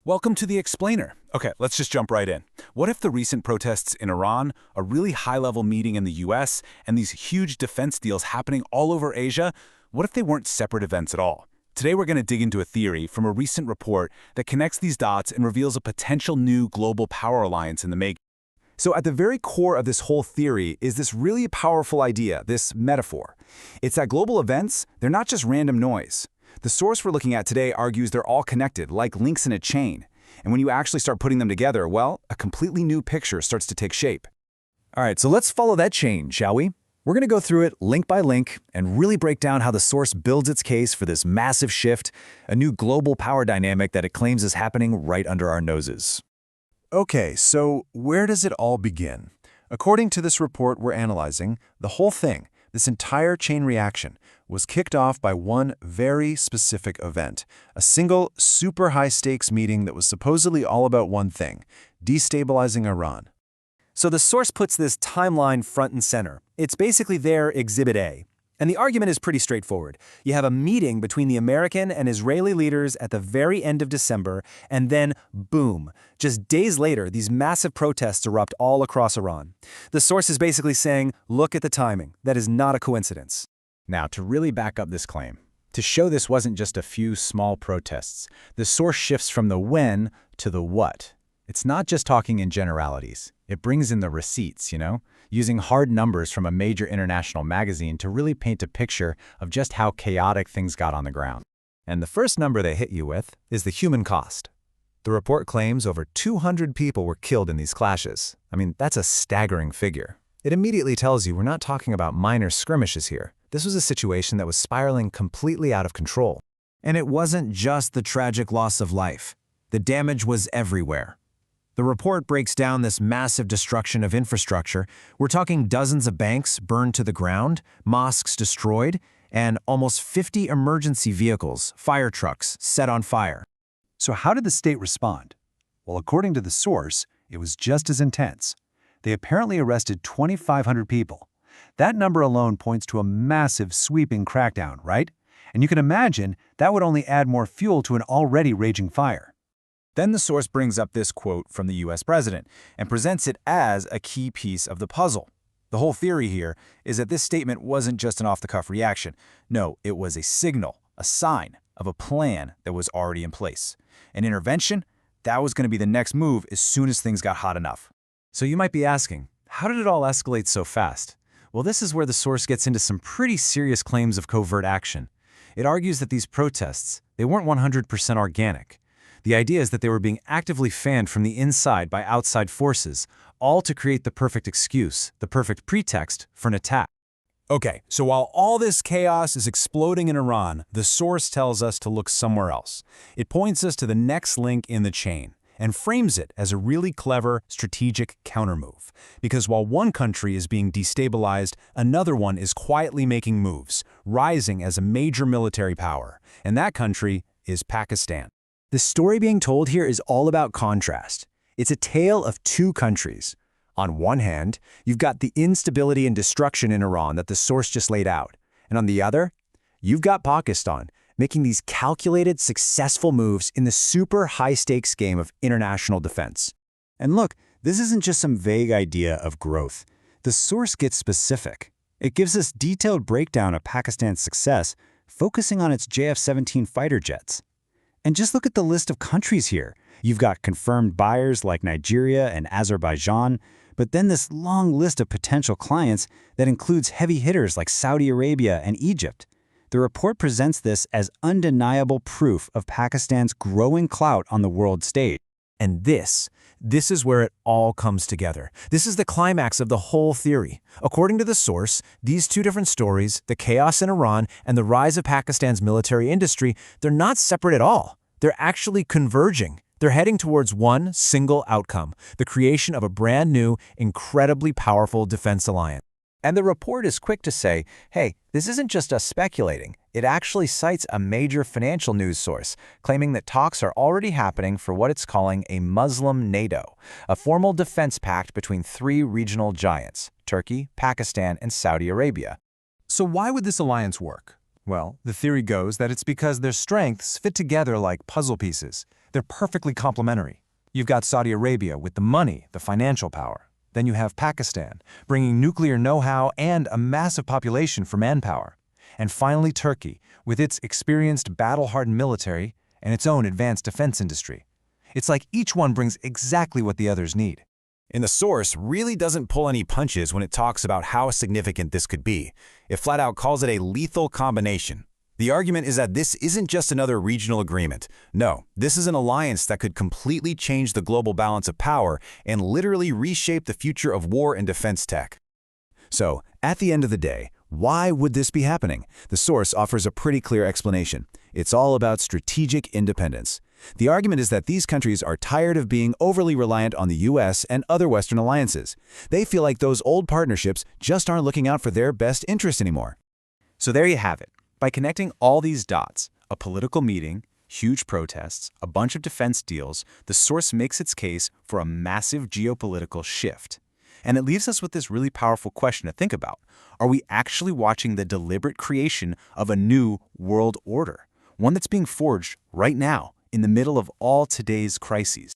Welcome to the Explainer. Okay, let's just jump right in. What if the recent protests in Iran, a really high-level meeting in the US, and these huge defense deals happening all over Asia, what if they weren't separate events at all? Today we're going to dig into a theory from a recent report that connects these dots and reveals a potential new global power alliance in the making. So at the very core of this whole theory is this really powerful idea, this metaphor. It's that global events, they're not just random noise. The source we're looking at today argues they're all connected, like links in a chain. And when you actually start putting them together, well, a completely new picture starts to take shape. All right, so let's follow that chain, shall we? We're going to go through it link by link and really break down how the source builds its case for this massive shift, a new global power dynamic that it claims is happening right under our noses. Okay, so where does it all begin? According to this report we're analyzing, the whole thing, this entire chain reaction, was kicked off by one very specific event, a single super high-stakes meeting that was supposedly all about one thing, destabilizing Iran. So the source puts this timeline front and center. It's basically their Exhibit A. And the argument is pretty straightforward. You have a meeting between the American and Israeli leaders at the very end of December, and then, boom, just days later, these massive protests erupt all across Iran. The source is basically saying, look at the timing. That is not a coincidence. Now, to really back up this claim, to show this wasn't just a few small protests, the source shifts from the when to the what. It's not just talking in generalities. It brings in the receipts, using hard numbers from a major international magazine to really paint a picture of just how chaotic things got on the ground. And the first number they hit you with is the human cost. The report claims over 200 people were killed in these clashes. I mean, that's a staggering figure. It immediately tells you we're not talking about minor skirmishes here. This was a situation that was spiraling completely out of control. And it wasn't just the tragic loss of life. The damage was everywhere. The report breaks down this massive destruction of infrastructure. We're talking dozens of banks burned to the ground, mosques destroyed, and almost 50 emergency vehicles, fire trucks, set on fire. So how did the state respond? Well, according to the source, it was just as intense. They apparently arrested 2,500 people. That number alone points to a massive, sweeping crackdown, right? And you can imagine that would only add more fuel to an already raging fire. Then the source brings up this quote from the US president and presents it as a key piece of the puzzle. The whole theory here is that this statement wasn't just an off-the-cuff reaction. No, it was a signal, a sign of a plan that was already in place. An intervention, that was going to be the next move as soon as things got hot enough. So you might be asking, how did it all escalate so fast? Well, this is where the source gets into some pretty serious claims of covert action. It argues that these protests, they weren't 100% organic. The idea is that they were being actively fanned from the inside by outside forces, all to create the perfect excuse, the perfect pretext for an attack. Okay, so while all this chaos is exploding in Iran, the source tells us to look somewhere else. It points us to the next link in the chain and frames it as a really clever, strategic countermove. Because while one country is being destabilized, another one is quietly making moves, rising as a major military power. And that country is Pakistan. The story being told here is all about contrast. It's a tale of two countries. On one hand, you've got the instability and destruction in Iran that the source just laid out. And on the other, you've got Pakistan, making these calculated, successful moves in the super high-stakes game of international defense. And look, this isn't just some vague idea of growth. The source gets specific. It gives us detailed breakdown of Pakistan's success, focusing on its JF-17 fighter jets. And just look at the list of countries here. You've got confirmed buyers like Nigeria and Azerbaijan, but then this long list of potential clients that includes heavy hitters like Saudi Arabia and Egypt. The report presents this as undeniable proof of Pakistan's growing clout on the world stage. And this is where it all comes together. This is the climax of the whole theory. According to the source, these two different stories, the chaos in Iran and the rise of Pakistan's military industry, they're not separate at all. They're actually converging. They're heading towards one single outcome, the creation of a brand new, incredibly powerful defense alliance. And the report is quick to say, hey, this isn't just us speculating. It actually cites a major financial news source, claiming that talks are already happening for what it's calling a Muslim NATO, a formal defense pact between three regional giants, Turkey, Pakistan, and Saudi Arabia. So why would this alliance work? Well, the theory goes that it's because their strengths fit together like puzzle pieces. They're perfectly complementary. You've got Saudi Arabia with the money, the financial power. Then you have Pakistan, bringing nuclear know-how and a massive population for manpower. And finally Turkey, with its experienced battle-hardened military and its own advanced defense industry. It's like each one brings exactly what the others need. And the source really doesn't pull any punches when it talks about how significant this could be. It flat out calls it a lethal combination. The argument is that this isn't just another regional agreement. No, this is an alliance that could completely change the global balance of power and literally reshape the future of war and defense tech. So, at the end of the day, why would this be happening? The source offers a pretty clear explanation. It's all about strategic independence. The argument is that these countries are tired of being overly reliant on the US and other Western alliances. They feel like those old partnerships just aren't looking out for their best interest anymore. So there you have it. By connecting all these dots, a political meeting, huge protests, a bunch of defense deals, the source makes its case for a massive geopolitical shift. And it leaves us with this really powerful question to think about. Are we actually watching the deliberate creation of a new world order? One that's being forged right now, in the middle of all today's crises?